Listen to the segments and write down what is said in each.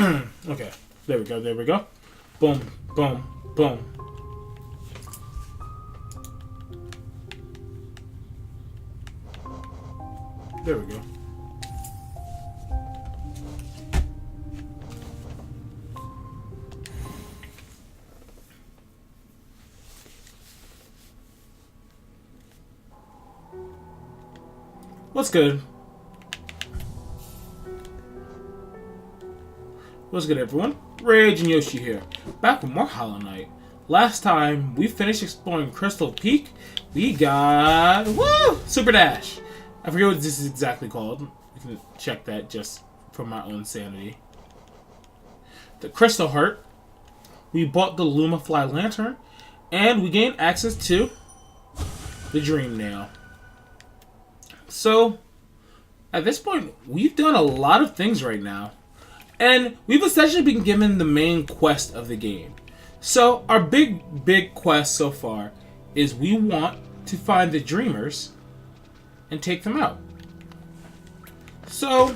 Okay. There we go. There we go. Boom. Boom. Boom. There we go. What's good? What's good, everyone? RagingYoshi here, back with more Hollow Knight. Last time we finished exploring Crystal Peak, we got Super Dash. I forget what this is exactly called. You can check that just for my own sanity. The Crystal Heart. We bought the Lumafly Lantern, and we gained access to the Dream Nail. So, at this point, we've done a lot of things right now. And we've essentially been given the main quest of the game. So, our big quest so far is we want to find the Dreamers and take them out. So,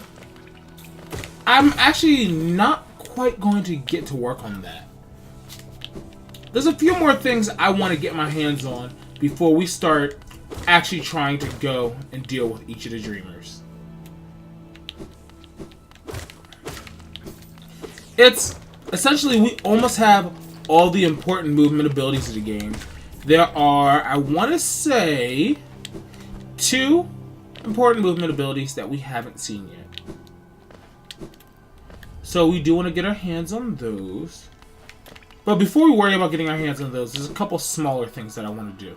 I'm actually not quite going to get to work on that. There's a few more things I want to get my hands on before we start actually trying to go and deal with each of the Dreamers. It's essentially, we almost have all the important movement abilities of the game. There are, I want to say, 2 important movement abilities that we haven't seen yet. So we do want to get our hands on those. But before we worry about getting our hands on those, there's a couple smaller things that I want to do.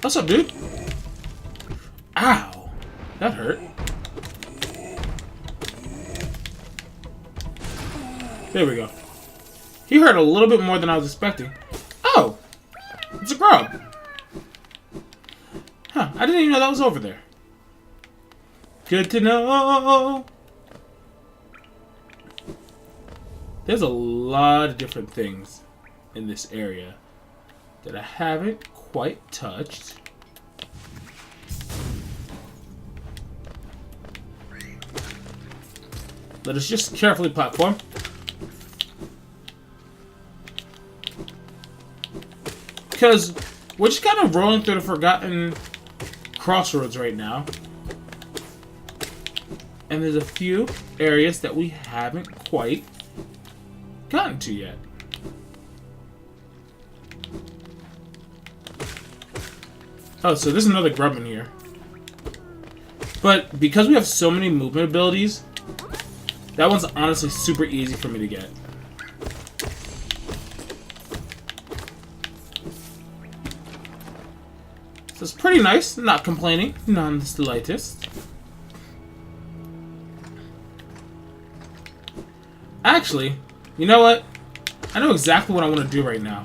What's up, dude? Ow! That hurt. There we go. He hurt a little bit more than I was expecting. Oh! It's a grub! Huh, I didn't even know that was over there. Good to know! There's a lot of different things in this area that I haven't quite touched. Let us just carefully platform. Because we're just kind of rolling through the forgotten crossroads right now. And there's a few areas that we haven't quite gotten to yet. Oh, so there's another grub in here. But because we have so many movement abilities, that one's honestly super easy for me to get. So it's pretty nice, not complaining, none the slightest. Actually, you know what? I know exactly what I want to do right now.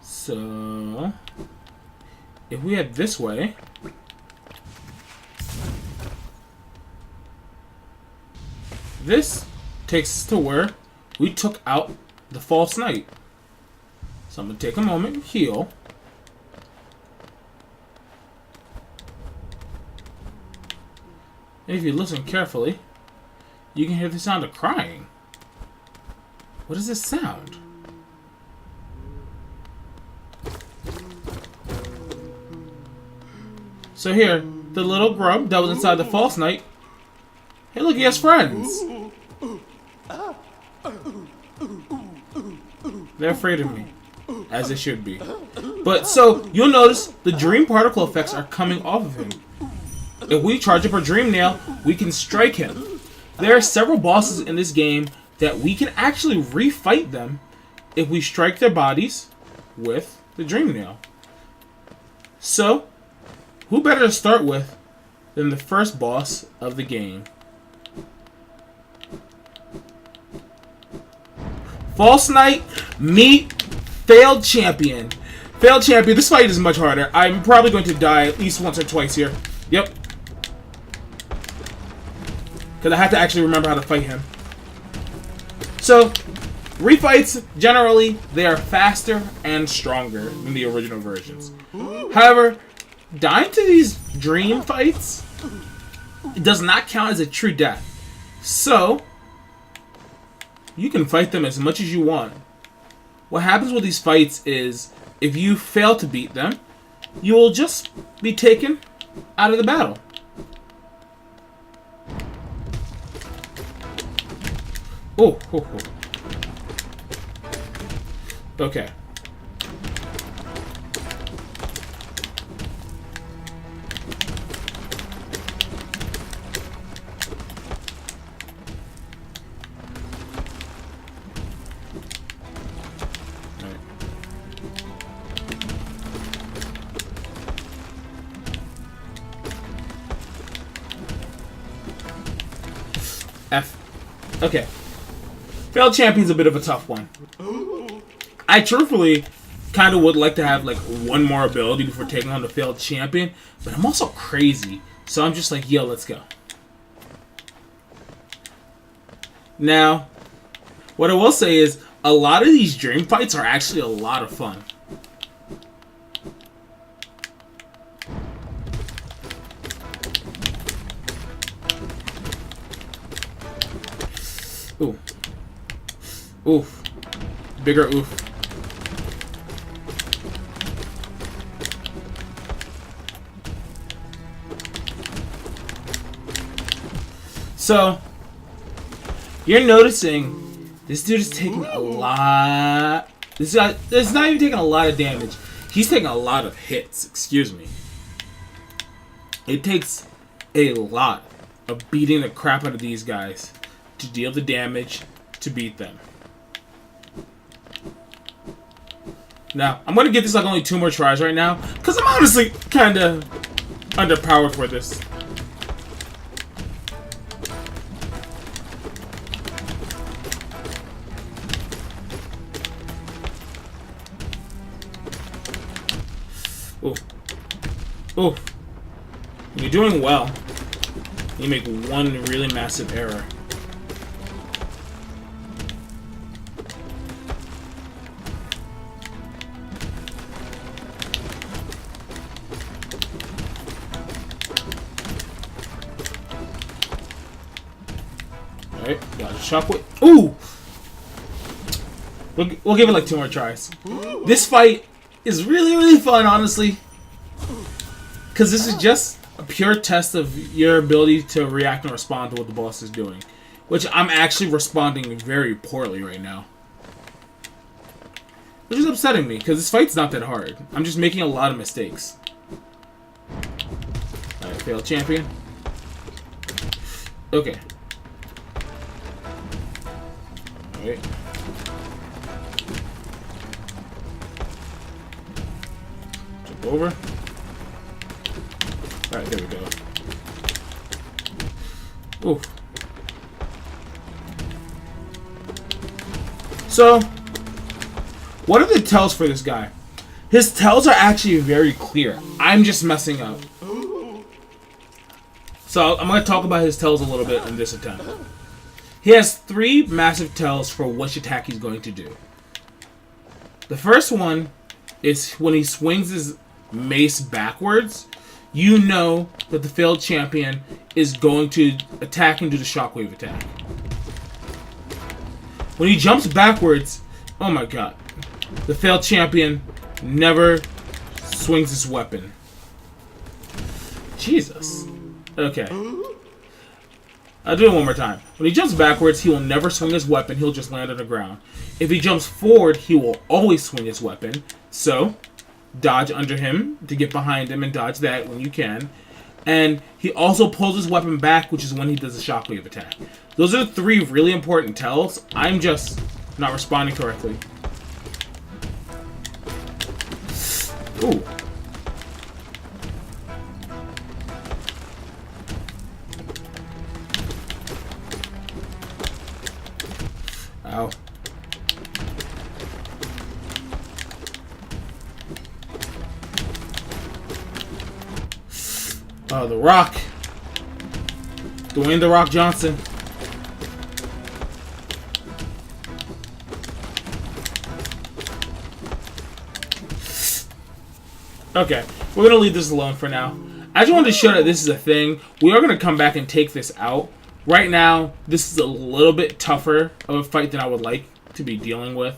So, if we head this way, this takes us to where we took out the false knight. So I'm going to take a moment, heal. And if you listen carefully, you can hear the sound of crying. What is this sound? So here, the little grub that was inside the false knight. Hey, look, he has friends. They're afraid of me, as they should be. But so you'll notice the dream particle effects are coming off of him. If we charge up our Dream Nail, we can strike him. There are several bosses in this game that we can actually refight them if we strike their bodies with the Dream Nail. So, who better to start with than the first boss of the game? False Knight, meet Failed Champion. Failed Champion, this fight is much harder. I'm probably going to die at least once or twice here. Yep. Because I have to actually remember how to fight him. So, refights, generally, they are faster and stronger than the original versions. However, dying to these dream fights, it does not count as a true death. So, you can fight them as much as you want. What happens with these fights is, if you fail to beat them, you will just be taken out of the battle. Oh, oh, oh. Okay. F. Okay. Failed Champion's a bit of a tough one. I truthfully kind of would like to have like one more ability before taking on the Failed Champion, but I'm also crazy, so I'm just like, yo, let's go. Now, what I will say is, a lot of these dream fights are actually a lot of fun. Ooh. Oof. Bigger oof. So, you're noticing this dude is taking a lot. This guy is not even taking a lot of damage. He's taking a lot of hits. Excuse me. It takes a lot of beating the crap out of these guys to deal the damage to beat them. Now, I'm going to give this like only 2 more tries right now, because I'm honestly kind of underpowered for this. Ooh. Ooh. When you're doing well, you make one really massive error. Alright, got a shockwave. Ooh! We'll give it like 2 more tries. This fight is really, really fun, honestly. Because this is just a pure test of your ability to react and respond to what the boss is doing. Which I'm actually responding very poorly right now. Which is upsetting me, because this fight's not that hard. I'm just making a lot of mistakes. Alright, Failed Champion. Okay. Alright. Jump over. Alright, there we go. Oof. So, what are the tells for this guy? His tells are actually very clear. I'm just messing up. So, I'm going to talk about his tells a little bit in this attempt. He has 3 massive tells for which attack he's going to do. The first one is when he swings his mace backwards, you know that the Failed Champion is going to attack and do the shockwave attack. When he jumps backwards, oh my god, the Failed Champion never swings his weapon. Jesus. Okay. I'll do it one more time. When he jumps backwards, he will never swing his weapon. He'll just land on the ground. If he jumps forward, he will always swing his weapon. So, dodge under him to get behind him and dodge that when you can. And he also pulls his weapon back, which is when he does the shockwave attack. Those are the 3 really important tells. I'm just not responding correctly. Ooh. Ow. Oh, The Rock. Dwayne "The Rock" Johnson. Okay. We're going to leave this alone for now. I just wanted to show that this is a thing. We are going to come back and take this out. Right now, this is a little bit tougher of a fight than I would like to be dealing with.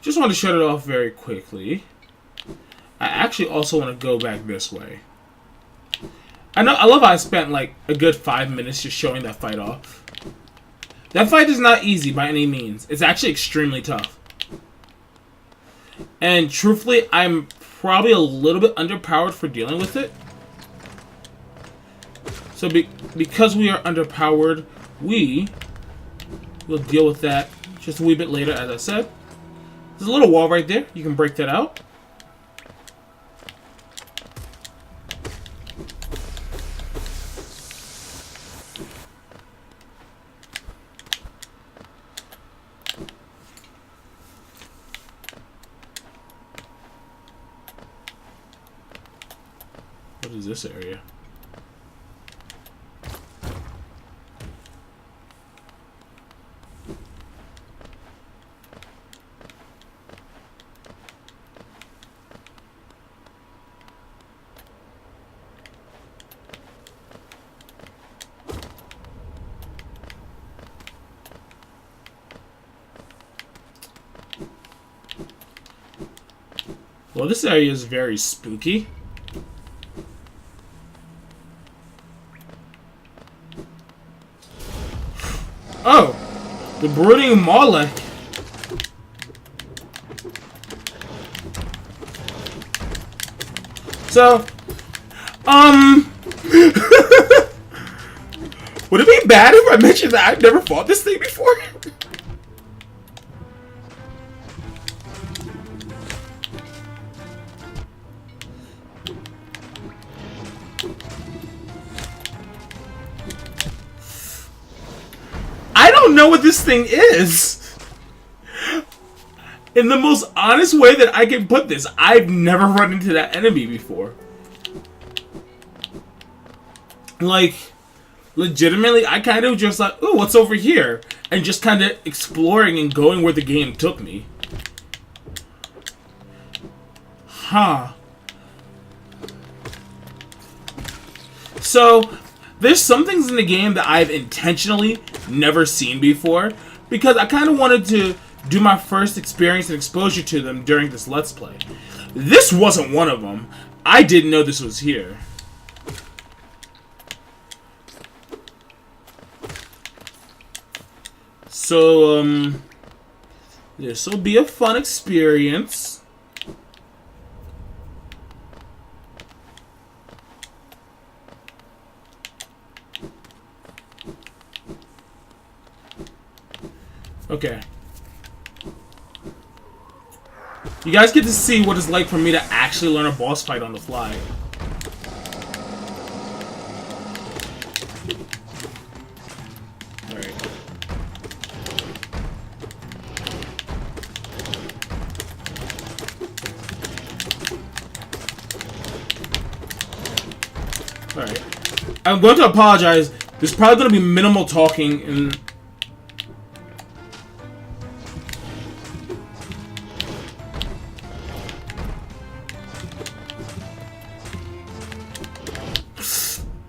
Just want to shut it off very quickly. I actually also want to go back this way. I love how I spent like a good 5 minutes just showing that fight off. That fight is not easy by any means. It's actually extremely tough. And truthfully, I'm probably a little bit underpowered for dealing with it. So because we are underpowered, we will deal with that just a wee bit later, as I said. There's a little wall right there. You can break that out. What is this area? Well, this area is very spooky. Oh! The brooding Molech. So, would it be bad if I mentioned that I've never fought this thing before? I don't know what this thing is. In the most honest way that I can put this, I've never run into that enemy before. Like, legitimately, I kind of just like, ooh, what's over here? And just kind of exploring and going where the game took me. Huh. So, there's some things in the game that I've intentionally never seen before, because I kind of wanted to do my first experience and exposure to them during this Let's Play. This wasn't one of them. I didn't know this was here. So, this will be a fun experience. Okay. You guys get to see what it's like for me to actually learn a boss fight on the fly. Alright. Alright. I'm going to apologize. There's probably going to be minimal talking in...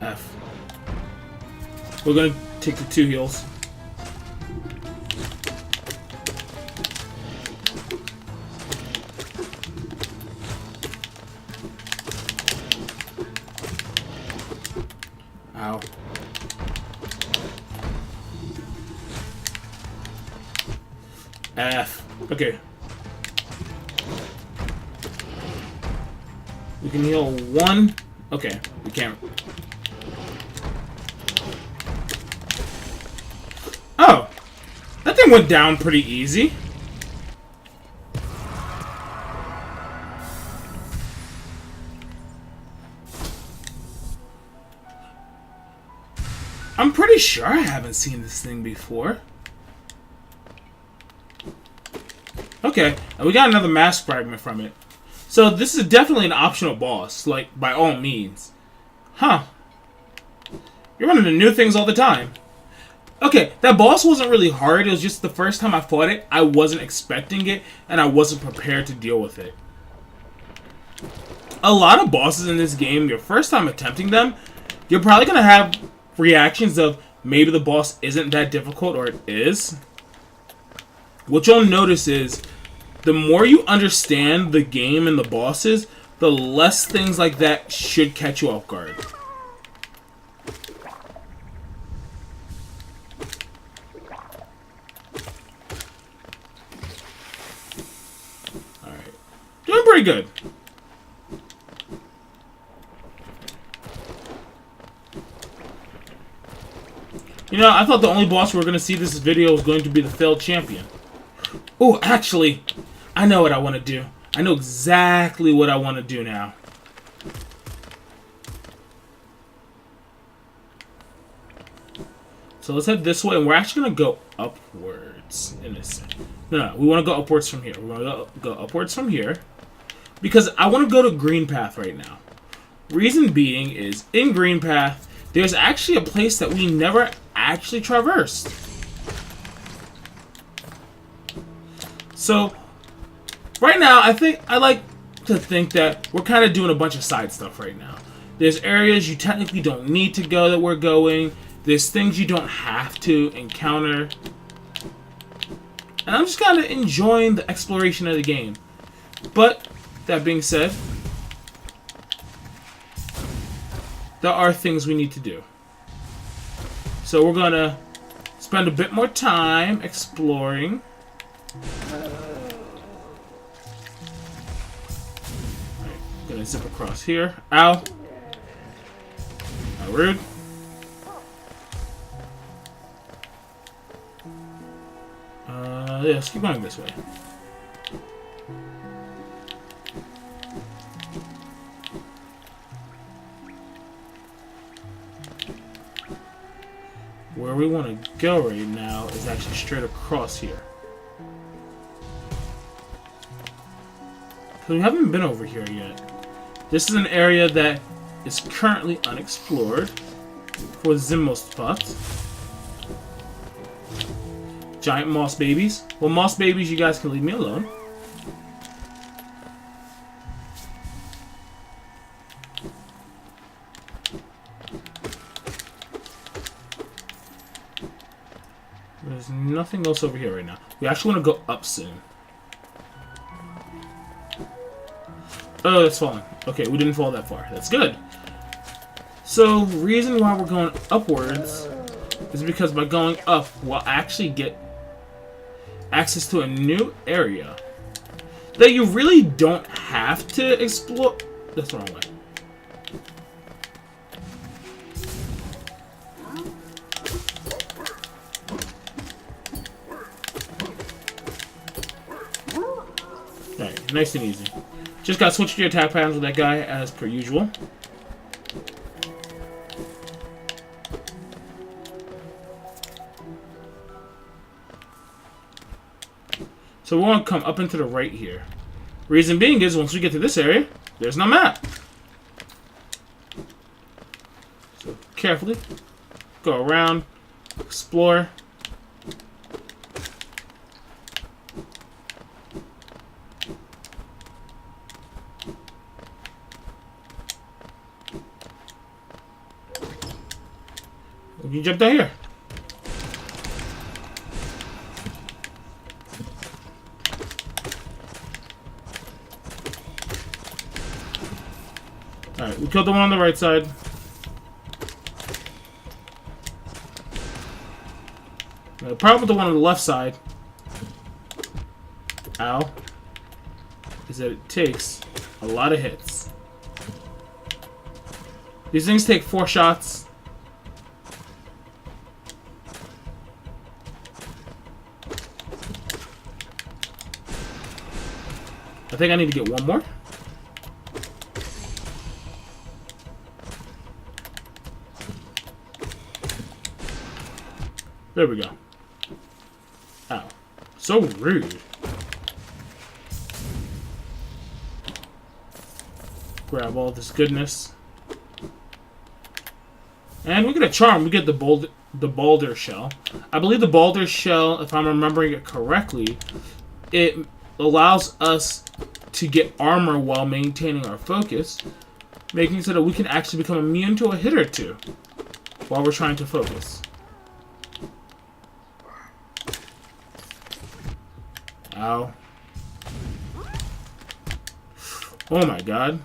F. We're gonna take the 2 heals. Ow. F. Okay. We can heal 1. Okay, we can't. Oh! That thing went down pretty easy. I'm pretty sure I haven't seen this thing before. Okay, and we got another mask fragment from it. So this is definitely an optional boss, like, by all means. Huh. You're running into new things all the time. Okay, that boss wasn't really hard. It was just the first time I fought it, I wasn't expecting it, and I wasn't prepared to deal with it. A lot of bosses in this game, your first time attempting them, you're probably going to have reactions of maybe the boss isn't that difficult or it is. What you'll notice is the more you understand the game and the bosses, the less things like that should catch you off guard. Alright. Doing pretty good. You know, I thought the only boss we were going to see this video was going to be the failed champion. Oh, actually, I know what I want to do. I know exactly what I want to do now. So let's head this way, and we're actually going to go upwards in this. No, we want to go upwards from here. We want to go upwards from here because I want to go to Green Path right now. Reason being is, in Green Path, there's actually a place that we never actually traversed. So, right now, I like to think that we're kind of doing a bunch of side stuff right now. There's areas you technically don't need to go that we're going. There's things you don't have to encounter. And I'm just kind of enjoying the exploration of the game. But, that being said, there are things we need to do. So we're going to spend a bit more time exploring. Alright, gonna zip across here. Ow. How rude. Yeah, let's keep going this way. Where we want to go right now is actually straight across here. So we haven't been over here yet. This is an area that is currently unexplored for the most part. Giant moss babies. Well, moss babies, you guys can leave me alone. There's nothing else over here right now. We actually want to go up soon. Oh, that's falling. Okay, we didn't fall that far. That's good. So, reason why we're going upwards is because by going up, we'll actually get access to a new area that you really don't have to explore. That's the wrong way. Alright, nice and easy. Just gotta switch to your attack patterns with that guy as per usual. So we want to come up into the right here. Reason being is once we get to this area, there's no map. So carefully go around, explore. We can jump down here. Alright, we killed the one on the right side. Now, the problem with the one on the left side, ow, is that it takes a lot of hits. These things take 4 shots. I think I need to get one more. There we go. Ow. So rude. Grab all this goodness. And we get a charm. We get the the Boulder Shell. I believe the Boulder Shell, if I'm remembering it correctly, it allows us to get armor while maintaining our focus, making so that we can actually become immune to a hit or two while we're trying to focus. Ow. Oh my god.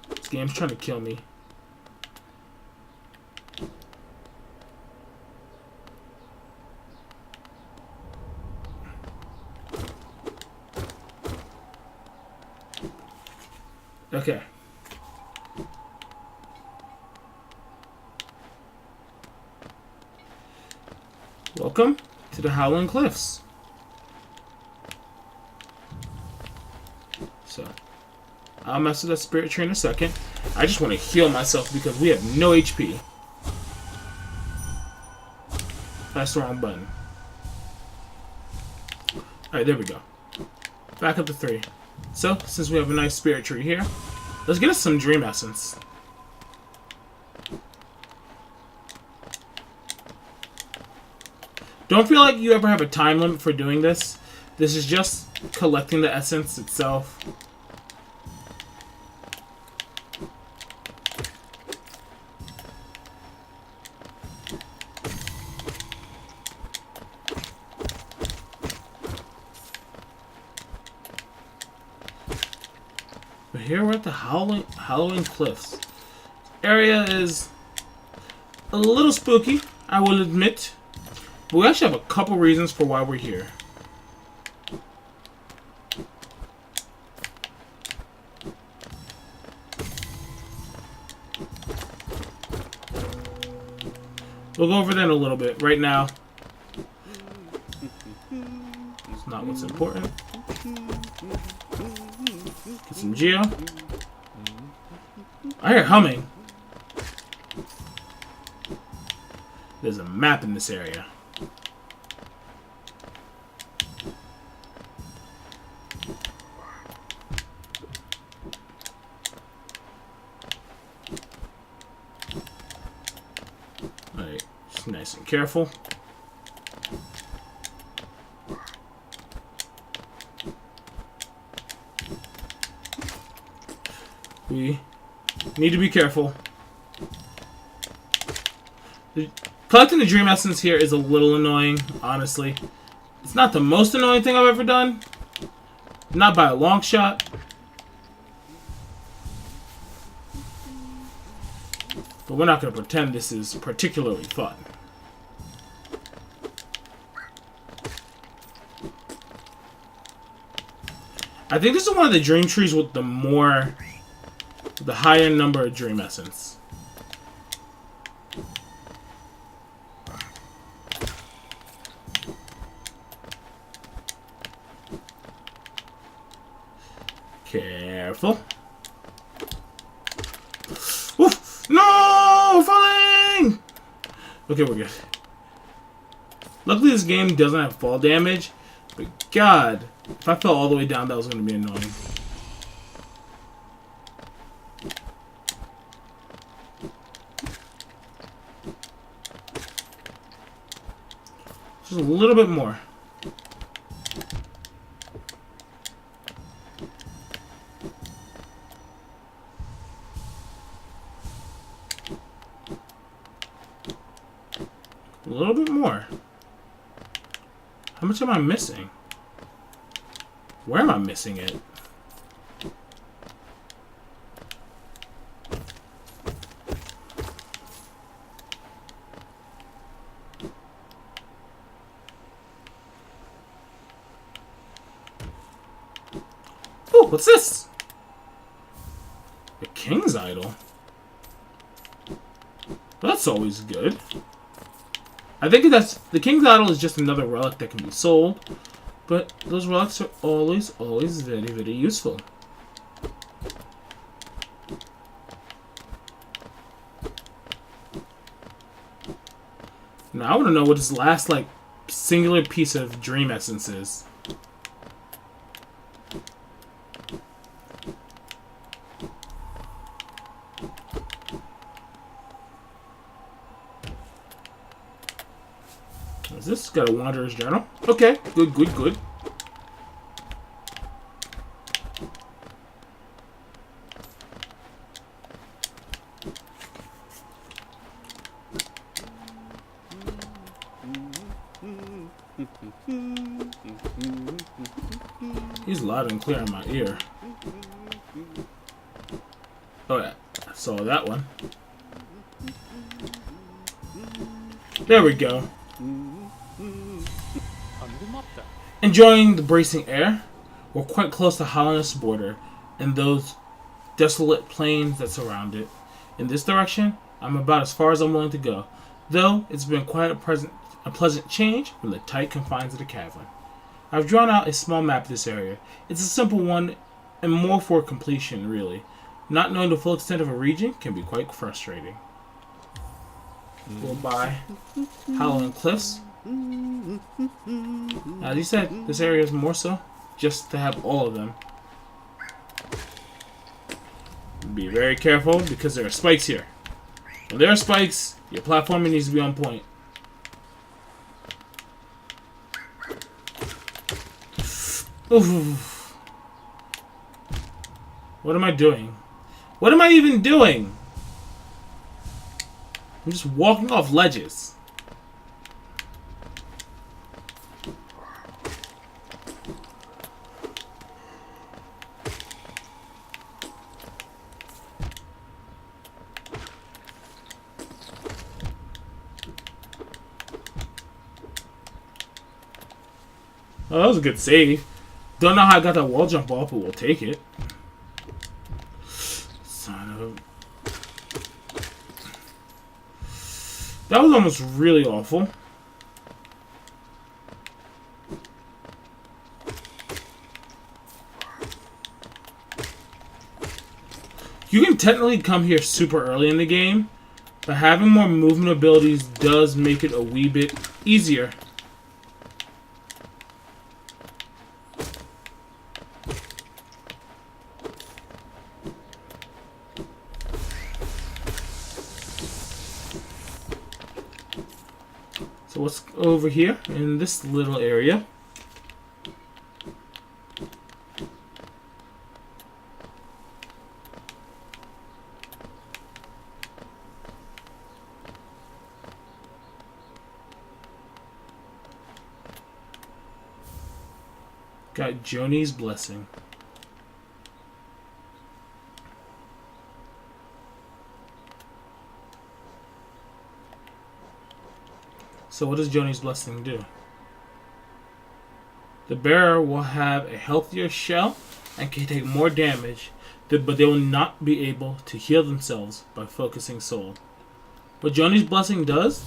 This game's trying to kill me. Okay. Welcome to the Howling Cliffs. So, I'll mess with that spirit tree in a second. I just want to heal myself because we have no HP. That's the wrong button. Alright, there we go. Back up to 3. So, since we have a nice spirit tree here, let's get us some dream essence. Don't feel like you ever have a time limit for doing this. This is just collecting the essence itself. But here we're at the Howling Cliffs. This area is a little spooky, I will admit. But we actually have a couple reasons for why we're here. We'll go over that in a little bit. Right now, it's not what's important. Get some geo. I hear humming. There's a map in this area. Alright, just nice and careful. We need to be careful. Collecting the dream essence here is a little annoying, honestly. It's not the most annoying thing I've ever done. Not by a long shot. But we're not going to pretend this is particularly fun. I think this is one of the dream trees with the higher number of dream essence. Careful. Oof! No! Falling! Okay, we're good. Luckily, this game doesn't have fall damage. But God, if I fell all the way down, that was going to be annoying. Just a little bit more. A little bit more. How much am I missing? Where am I missing it? Ooh, what's this? The King's Idol. That's always good. I think the King's Idol is just another relic that can be sold, but those relics are always very, very useful. Now I want to know what this last, like, singular piece of dream essence is. this? Got a Wanderer's Journal. Okay, good, good, good. He's loud and clear in my ear. Oh yeah, I saw that one. There we go. Enjoying the bracing air, we're quite close to Holland's border and those desolate plains that surround it. In this direction, I'm about as far as I'm willing to go, though it's been quite a pleasant change from the tight confines of the cavern. I've drawn out a small map of this area. It's a simple one and more for completion, really. Not knowing the full extent of a region can be quite frustrating. We'll buy Howling Cliffs. As you said, this area is more so just to have all of them. Be very careful because there are spikes here. When there are spikes, your platforming needs to be on point. Oof. What am I doing? What am I even doing? I'm just walking off ledges. Oh, that was a good save. Don't know how I got that wall jump off, but we'll take it. Son of... That was almost really awful. You can technically come here super early in the game, but having more movement abilities does make it a wee bit easier. So what's over here in this little area? Got Joni's Blessing. So what does Joni's Blessing do? The bearer will have a healthier shell and can take more damage, but they will not be able to heal themselves by focusing soul. What Joni's Blessing does...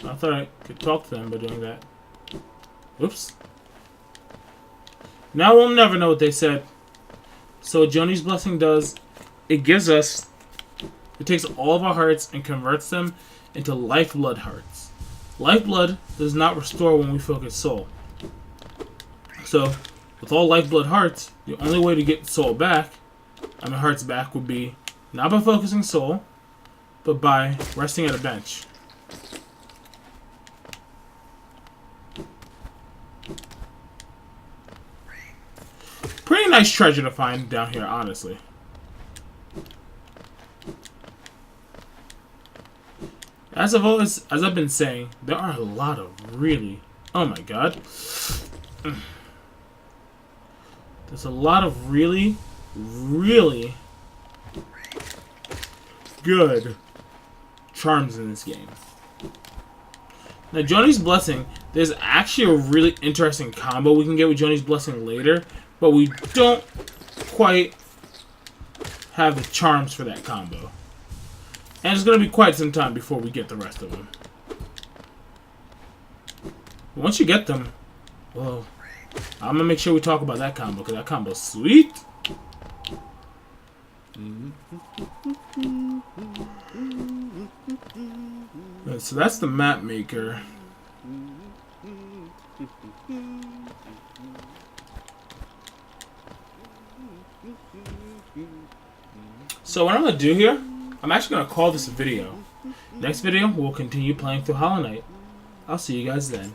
I thought I could talk to them by doing that. Oops. Now we'll never know what they said. So what Joni's Blessing does, it gives us... It takes all of our hearts and converts them into lifeblood hearts. Lifeblood does not restore when we focus soul. So, with all lifeblood hearts, the only way to get soul back, hearts back, would be not by focusing soul, but by resting at a bench. Pretty nice treasure to find down here, honestly. As I've been saying, there are a lot of really... Oh my god. There's a lot of really, really good charms in this game. Now, Joni's Blessing, there's actually a really interesting combo we can get with Joni's Blessing later, but we don't quite have the charms for that combo. And it's going to be quite some time before we get the rest of them. Once you get them, well, I'm going to make sure we talk about that combo, because that combo's sweet. So that's the Mapmaker. So what I'm gonna do here, I'm actually gonna call this a video. Next video, we'll continue playing through Hollow Knight. I'll see you guys then.